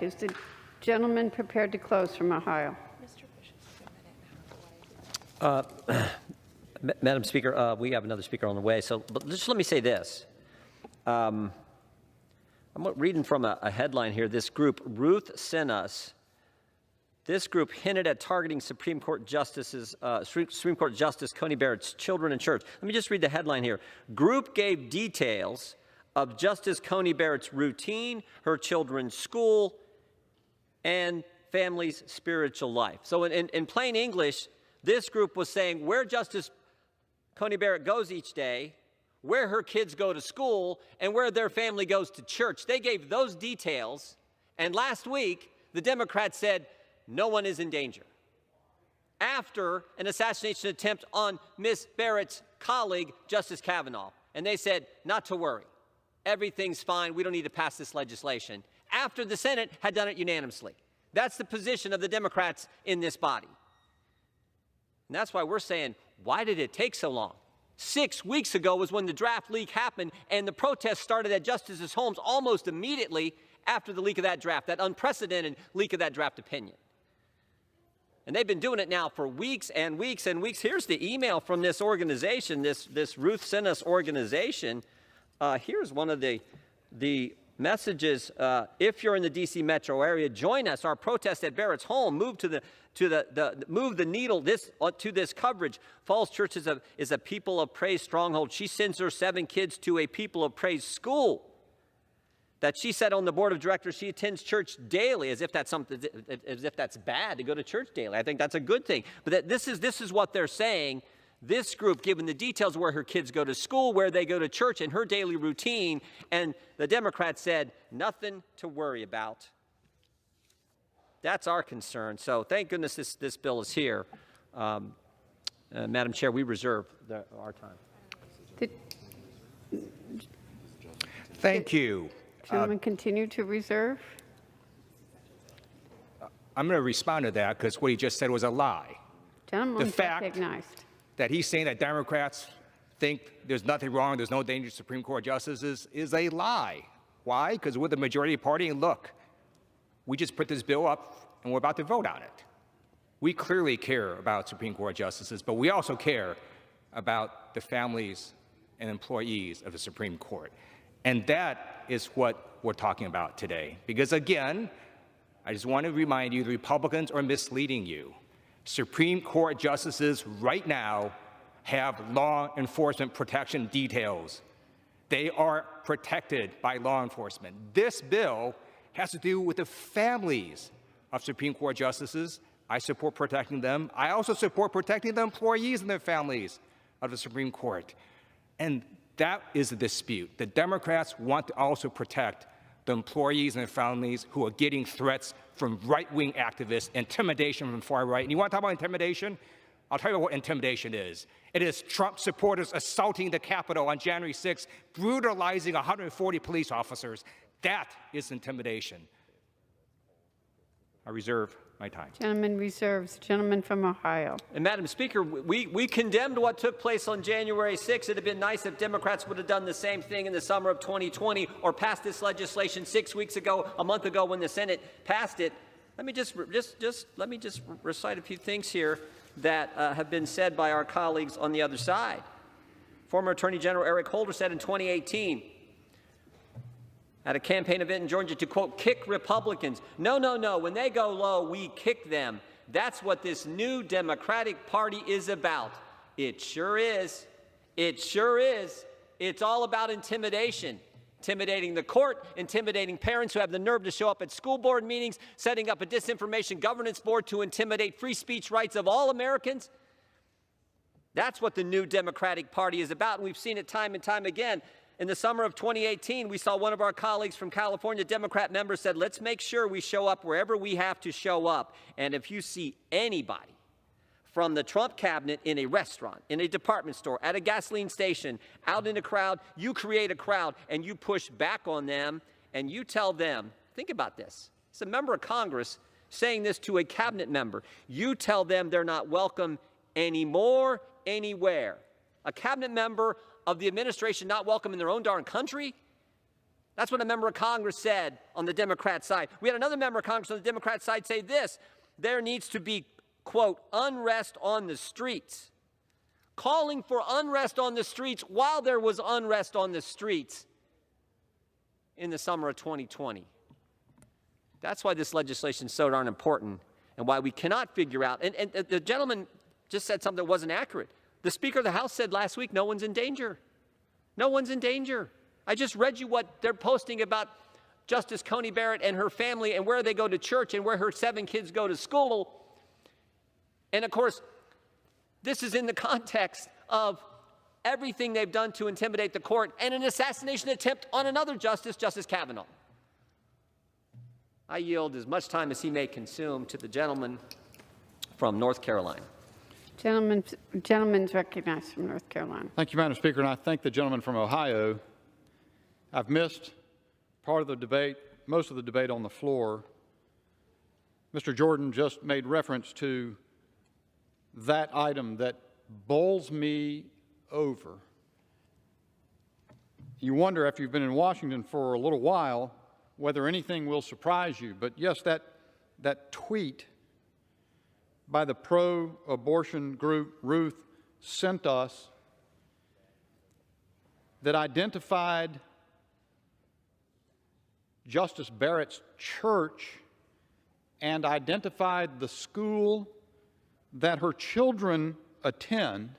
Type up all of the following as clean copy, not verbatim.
Is the gentleman prepared to close from Ohio? Madam Speaker, we have another speaker on the way, but just let me say this. I'm reading from a headline here. This group, Ruth sent us. This group hinted at targeting Supreme Court Justice Coney Barrett's children in church. Let me just read the headline here. Group gave details of Justice Coney Barrett's routine, her children's school, and family's spiritual life. So in plain English, this group was saying where Justice Coney Barrett goes each day, where her kids go to school, and where their family goes to church. They gave those details, and last week, the Democrats said no one is in danger. After an assassination attempt on Ms. Barrett's colleague, Justice Kavanaugh, and they said not to worry. Everything's fine. We don't need to pass this legislation. After the Senate had done it unanimously. That's the position of the Democrats in this body. And that's why we're saying, why did it take so long? 6 weeks ago was when the draft leak happened, and the protests started at justices' homes almost immediately after the leak of that draft, that unprecedented leak of that draft opinion. And they've been doing it now for weeks and weeks and weeks. Here's the email from this organization, this Ruth sent us organization. Here's one of the messages. If you're in the D.C. metro area, join us. Our protest at Barrett's home. Move the needle to this coverage. Falls Church is a people of praise stronghold. She sends her 7 kids to a people of praise school. That she said on the board of directors she attends church daily, as if that's bad to go to church daily. I think that's a good thing. But this is what they're saying. This group, given the details where her kids go to school, where they go to church, and her daily routine, and the Democrats said, nothing to worry about. That's our concern. So thank goodness this bill is here. Madam Chair, we reserve our time. Thank you. Gentlemen, continue to reserve. I'm going to respond to that because what he just said was a lie. Gentlemen, the fact recognized. That he's saying that Democrats think there's nothing wrong, there's no danger to Supreme Court justices is a lie. Why? Because we're the majority party, and look, we just put this bill up and we're about to vote on it. We clearly care about Supreme Court justices, but we also care about the families and employees of the Supreme Court. And that is what we're talking about today. Because again, I just want to remind you, the Republicans are misleading you. Supreme Court justices right now have law enforcement protection details. They are protected by law enforcement. This bill has to do with the families of Supreme Court justices. I support protecting them. I also support protecting the employees and their families of the Supreme Court. And that is the dispute. The Democrats want to also protect the employees and their families who are getting threats from right-wing activists, intimidation from far right. And you want to talk about intimidation? I'll tell you what intimidation is. It is Trump supporters assaulting the Capitol on January 6th, brutalizing 140 police officers. That is intimidation. I reserve my time. Gentleman reserves. Gentleman from Ohio. And Madam Speaker, we condemned what took place on January 6th. It would have been nice if Democrats would have done the same thing in the summer of 2020 or passed this legislation 6 weeks ago, a month ago when the Senate passed it. Let me just recite a few things here that have been said by our colleagues on the other side. Former Attorney General Eric Holder said in 2018, at a campaign event in Georgia, to, quote, kick Republicans. No. When they go low, we kick them. That's what this new Democratic Party is about. It sure is. It sure is. It's all about intimidation. Intimidating the court, intimidating parents who have the nerve to show up at school board meetings, setting up a disinformation governance board to intimidate free speech rights of all Americans. That's what the new Democratic Party is about, and we've seen it time and time again. In the summer of 2018, we saw one of our colleagues from California, Democrat members, said, let's make sure we show up wherever we have to show up. And if you see anybody from the Trump cabinet in a restaurant, in a department store, at a gasoline station, out in a crowd, you create a crowd and you push back on them and you tell them, think about this. It's a member of Congress saying this to a cabinet member. You tell them they're not welcome anymore, anywhere. A cabinet member of the administration not welcome in their own darn country? That's what a member of Congress said on the Democrat side. We had another member of Congress on the Democrat side say this: there needs to be, quote, unrest on the streets, calling for unrest on the streets while there was unrest on the streets in the summer of 2020. That's why this legislation is so darn important, and why we cannot figure out, and the gentleman just said something that wasn't accurate. The Speaker of the House said last week, no one's in danger. No one's in danger. I just read you what they're posting about Justice Coney Barrett and her family and where they go to church and where her 7 kids go to school. And of course, this is in the context of everything they've done to intimidate the court and an assassination attempt on another justice, Justice Kavanaugh. I yield as much time as he may consume to the gentleman from North Carolina. Gentleman's recognized from North Carolina. Thank you, Madam Speaker, and I thank the gentleman from Ohio. I've missed part of the debate, most of the debate on the floor. Mr. Jordan just made reference to that item that bowls me over. You wonder, after you've been in Washington for a little while, whether anything will surprise you. But yes, that tweet by the pro-abortion group Ruth sent us that identified Justice Barrett's church and identified the school that her children attend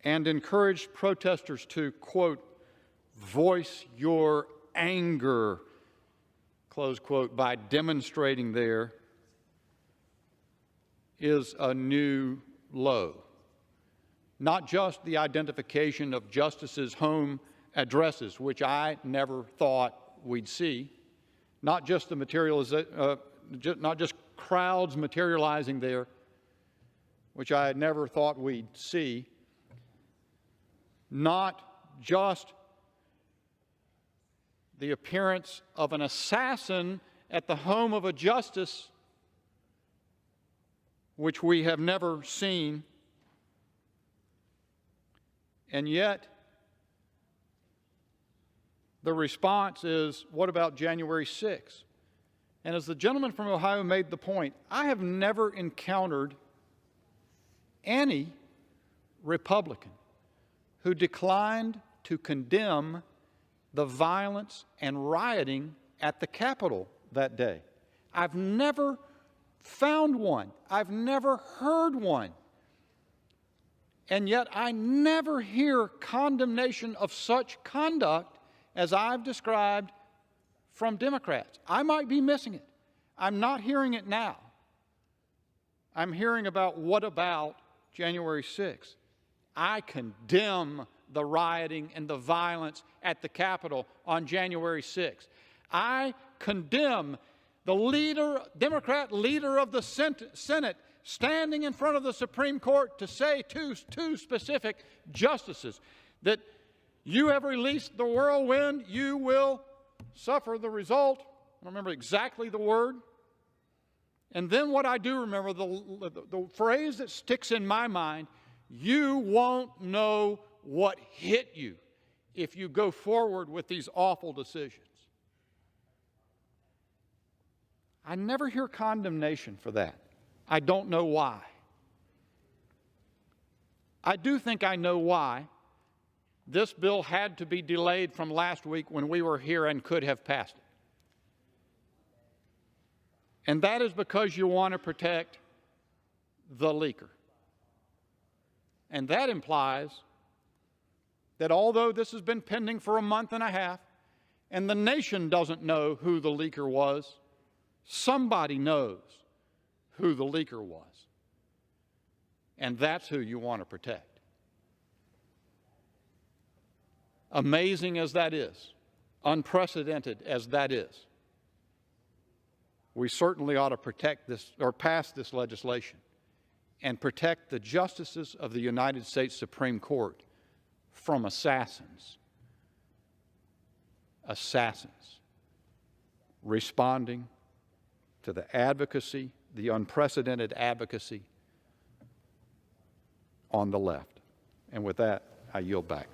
and encouraged protesters to, quote, voice your anger, close quote, by demonstrating there, is a new low. Not just the identification of justices' home addresses, which I never thought we'd see, not just the not just crowds materializing there, which I had never thought we'd see, not just the appearance of an assassin at the home of a justice, which we have never seen, and yet the response is, what about January 6th? And as the gentleman from Ohio made the point, I have never encountered any Republican who declined to condemn the violence and rioting at the Capitol that day. I've never found one. I've never heard one. And yet I never hear condemnation of such conduct as I've described from Democrats. I might be missing it. I'm not hearing it now. I'm hearing about what about January 6th. I condemn the rioting and the violence at the Capitol on January 6th. I condemn the Democrat leader of the Senate standing in front of the Supreme Court to say to two specific justices that you have released the whirlwind, you will suffer the result. I don't remember exactly the word. And then what I do remember, the phrase that sticks in my mind, you won't know what hit you if you go forward with these awful decisions. I never hear condemnation for that. I don't know why. I do think I know why this bill had to be delayed from last week when we were here and could have passed it. And that is because you want to protect the leaker. And that implies that although this has been pending for a month and a half, and the nation doesn't know who the leaker was, somebody knows who the leaker was. And that's who you want to protect. Amazing as that is, unprecedented as that is, we certainly ought to protect this or pass this legislation and protect the justices of the United States Supreme Court from assassins. Assassins responding to the advocacy, the unprecedented advocacy on the left. And with that, I yield back.